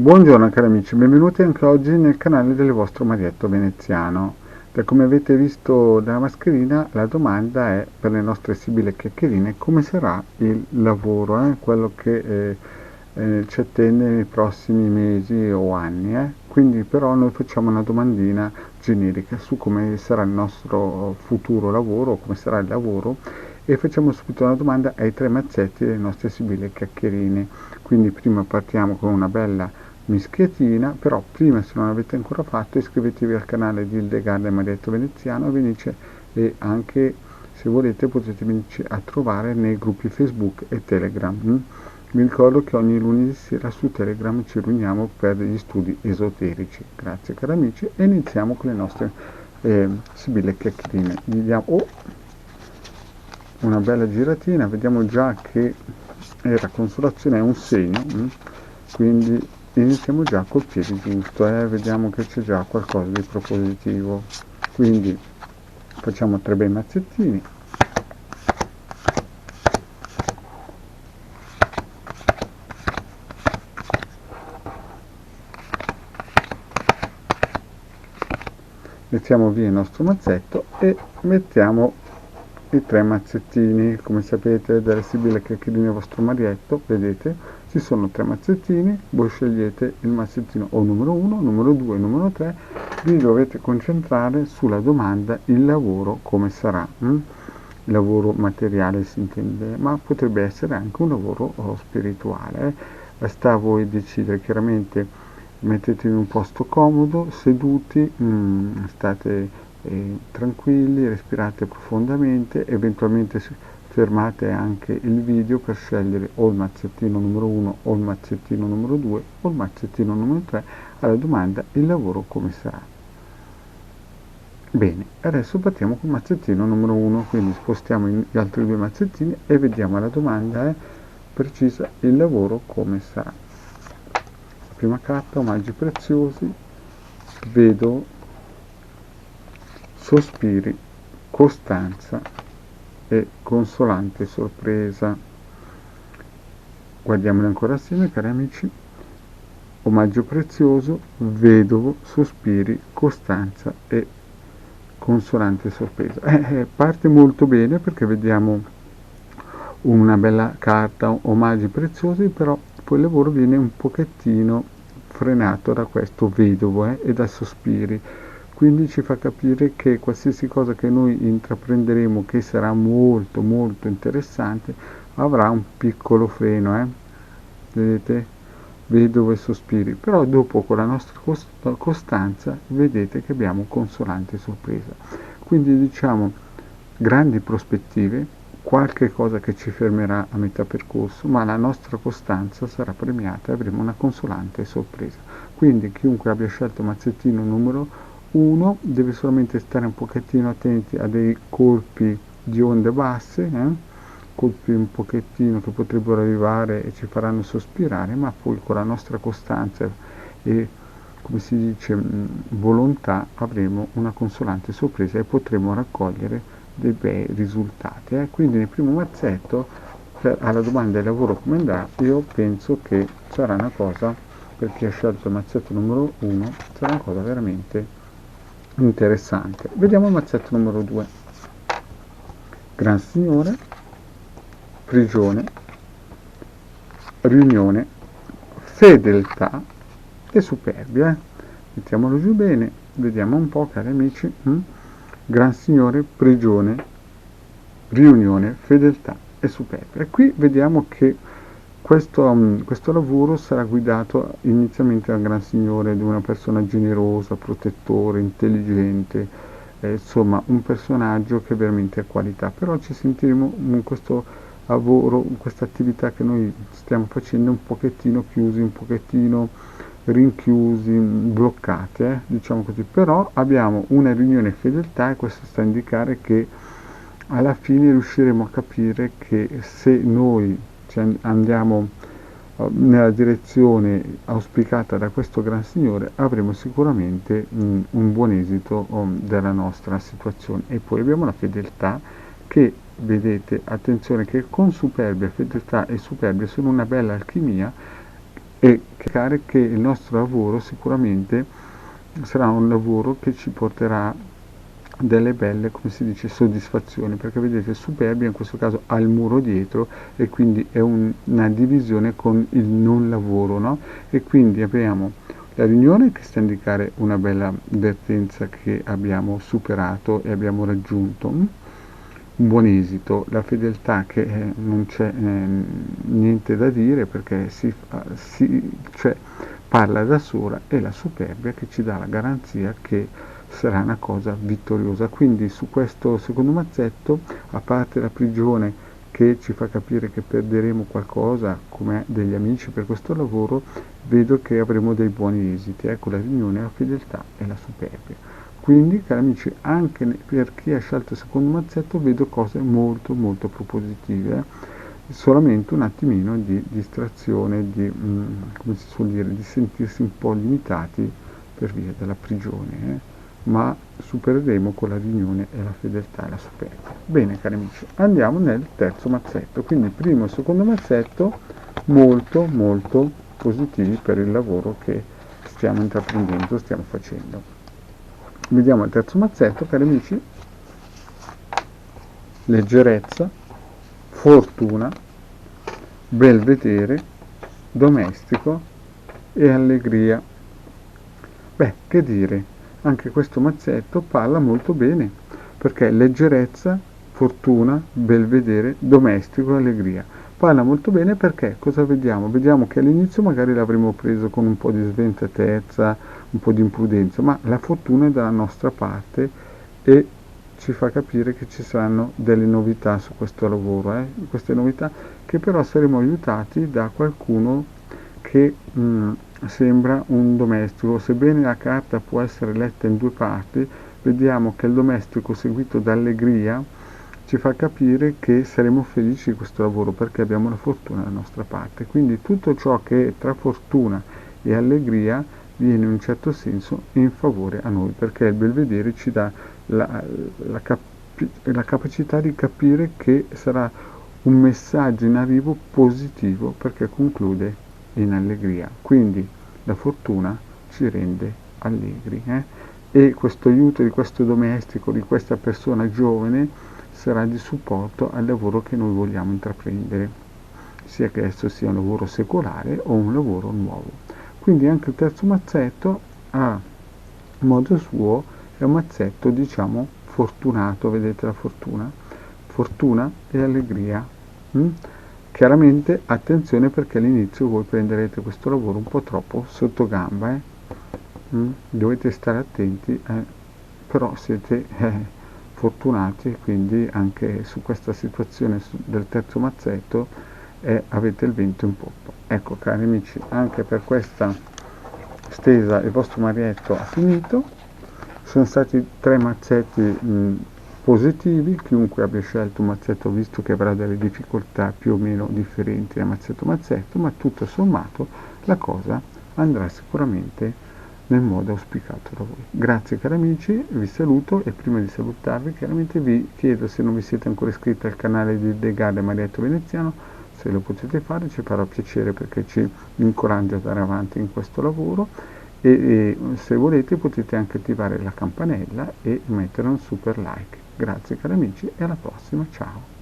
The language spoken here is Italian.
Buongiorno cari amici, benvenuti anche oggi nel canale del vostro Marietto Veneziano. Come avete visto dalla mascherina, la domanda è per le nostre sibille chiacchierine: come sarà il lavoro, quello che ci attende nei prossimi mesi o anni. Quindi però noi facciamo una domandina generica su come sarà il nostro futuro lavoro, come sarà il lavoro, e facciamo subito una domanda ai tre mazzetti delle nostre sibille chiacchierine. Quindi prima partiamo con una bella mischiatina, però prima, se non l'avete ancora fatto, iscrivetevi al canale di Ildegarda e Marietto Veneziano e anche, se volete, potete venirci a trovare nei gruppi Facebook e Telegram. Vi ricordo che ogni lunedì sera su Telegram ci riuniamo per gli studi esoterici. Grazie cari amici, e iniziamo con le nostre sibille chiacchierine. Gli diamo una bella giratina, vediamo già che la consolazione è un segno, quindi iniziamo già col piede giusto, vediamo che c'è già qualcosa di propositivo. Quindi facciamo 3 bei mazzettini. Mettiamo via il nostro mazzetto e mettiamo i 3 mazzettini. Come sapete, dalle sibille chiacchierine del vostro Marietto, vedete, ci sono 3 mazzettini. Voi scegliete il mazzettino o numero 1, numero 2, numero 3. Vi dovete concentrare sulla domanda: il lavoro come sarà? Il lavoro materiale si intende, ma potrebbe essere anche un lavoro spirituale. Sta a voi decidere. Chiaramente mettetevi in un posto comodo, seduti, state tranquilli, respirate profondamente, eventualmente fermate anche il video per scegliere o il mazzettino numero 1 o il mazzettino numero 2 o il mazzettino numero 3 alla domanda: il lavoro come sarà? Bene, adesso partiamo col mazzettino numero 1, quindi spostiamo gli altri 2 mazzettini e vediamo la domanda precisa: il lavoro come sarà? Prima carta, omaggi preziosi, vedo, sospiri, costanza e consolante sorpresa. Guardiamoli ancora assieme cari amici. Omaggio prezioso, vedovo, sospiri, costanza e consolante sorpresa. Parte molto bene perché vediamo una bella carta, omaggi preziosi, però poi il lavoro viene un pochettino frenato da questo vedovo e dai sospiri. Quindi ci fa capire che qualsiasi cosa che noi intraprenderemo, che sarà molto molto interessante, avrà un piccolo freno, vedete? Vedovo e sospiri, però dopo con la nostra costanza vedete che abbiamo consolante sorpresa. Quindi diciamo grandi prospettive, qualche cosa che ci fermerà a metà percorso, ma la nostra costanza sarà premiata e avremo una consolante sorpresa. Quindi chiunque abbia scelto mazzettino numero 1 deve solamente stare un pochettino attenti a dei colpi di onde basse, colpi un pochettino che potrebbero arrivare e ci faranno sospirare, ma poi con la nostra costanza e, come si dice, volontà, avremo una consolante sorpresa e potremo raccogliere dei bei risultati. Quindi nel primo mazzetto, alla domanda del lavoro come andrà, io penso che sarà una cosa, per chi ha scelto il mazzetto numero 1, sarà una cosa veramente interessante. Vediamo il mazzetto numero 2. Gran Signore, prigione, riunione, fedeltà e superbia. Mettiamolo giù bene, vediamo un po' cari amici. Gran Signore, prigione, riunione, fedeltà e superbia. E qui vediamo che questo lavoro sarà guidato inizialmente dal Gran Signore, di una persona generosa, protettore, intelligente, insomma un personaggio che veramente ha qualità. Però ci sentiremo in questo lavoro, in questa attività che noi stiamo facendo, un pochettino chiusi, un pochettino rinchiusi, bloccati, diciamo così. Però abbiamo una riunione fedeltà e questo sta a indicare che alla fine riusciremo a capire che se noi andiamo nella direzione auspicata da questo Gran Signore, avremo sicuramente un buon esito della nostra situazione. E poi abbiamo la fedeltà, che vedete, attenzione, che con superbia, fedeltà e superbia sono una bella alchimia, e chiarare che il nostro lavoro sicuramente sarà un lavoro che ci porterà delle belle, come si dice, soddisfazioni, perché vedete Superbia in questo caso ha il muro dietro e quindi è una divisione con il non lavoro, no? E quindi abbiamo la riunione che sta a indicare una bella vertenza che abbiamo superato e abbiamo raggiunto un buon esito, la fedeltà che non c'è niente da dire perché cioè, parla da sola, e la superbia che ci dà la garanzia che sarà una cosa vittoriosa. Quindi su questo secondo mazzetto, a parte la prigione che ci fa capire che perderemo qualcosa come degli amici per questo lavoro, vedo che avremo dei buoni esiti. Ecco la riunione, la fedeltà e la superbia. Quindi, cari amici, anche per chi ha scelto il secondo mazzetto vedo cose molto molto propositive, solamente un attimino di distrazione, come si suol dire, di sentirsi un po' limitati per via della prigione, ma supereremo con la riunione e la fedeltà e la superbia. Bene, cari amici, andiamo nel terzo mazzetto, quindi il primo e il secondo mazzetto molto molto positivi per il lavoro che stiamo intraprendendo, stiamo facendo. Vediamo il terzo mazzetto, cari amici, leggerezza, fortuna, belvedere, domestico e allegria. Beh, che dire, anche questo mazzetto parla molto bene, perché leggerezza, fortuna, belvedere, domestico e allegria. Parla molto bene perché cosa vediamo? Vediamo che all'inizio magari l'avremmo preso con un po' di sventatezza, un po' di imprudenza, ma la fortuna è dalla nostra parte e ci fa capire che ci saranno delle novità su questo lavoro, queste novità che però saremo aiutati da qualcuno che sembra un domestico. Sebbene la carta può essere letta in due parti, vediamo che il domestico seguito da allegria ci fa capire che saremo felici di questo lavoro perché abbiamo la fortuna dalla nostra parte. Quindi tutto ciò che è tra fortuna e allegria viene in un certo senso in favore a noi, perché il belvedere ci dà la capacità di capire che sarà un messaggio in arrivo positivo perché conclude in allegria. Quindi la fortuna ci rende allegri, e questo aiuto di questo domestico, di questa persona giovane, sarà di supporto al lavoro che noi vogliamo intraprendere, sia che esso sia un lavoro secolare o un lavoro nuovo. Quindi anche il terzo mazzetto, a modo suo, è un mazzetto, diciamo, fortunato, vedete la fortuna? Fortuna e allegria. Chiaramente attenzione perché all'inizio voi prenderete questo lavoro un po' troppo sotto gamba, dovete stare attenti, però siete fortunati, quindi anche su questa situazione del terzo mazzetto avete il vento in poppa. Ecco, cari amici, anche per questa stesa il vostro marietto ha finito. Sono stati 3 mazzetti positivi. Chiunque abbia scelto un mazzetto ha visto che avrà delle difficoltà più o meno differenti da mazzetto a mazzetto, ma tutto sommato la cosa andrà sicuramente nel modo auspicato da voi. Grazie cari amici, vi saluto e prima di salutarvi chiaramente vi chiedo, se non vi siete ancora iscritti al canale di De Gade Marietto Veneziano, se lo potete fare, ci farà piacere perché ci incoraggia ad andare avanti in questo lavoro, e se volete potete anche attivare la campanella e mettere un super like. Grazie cari amici e alla prossima, ciao!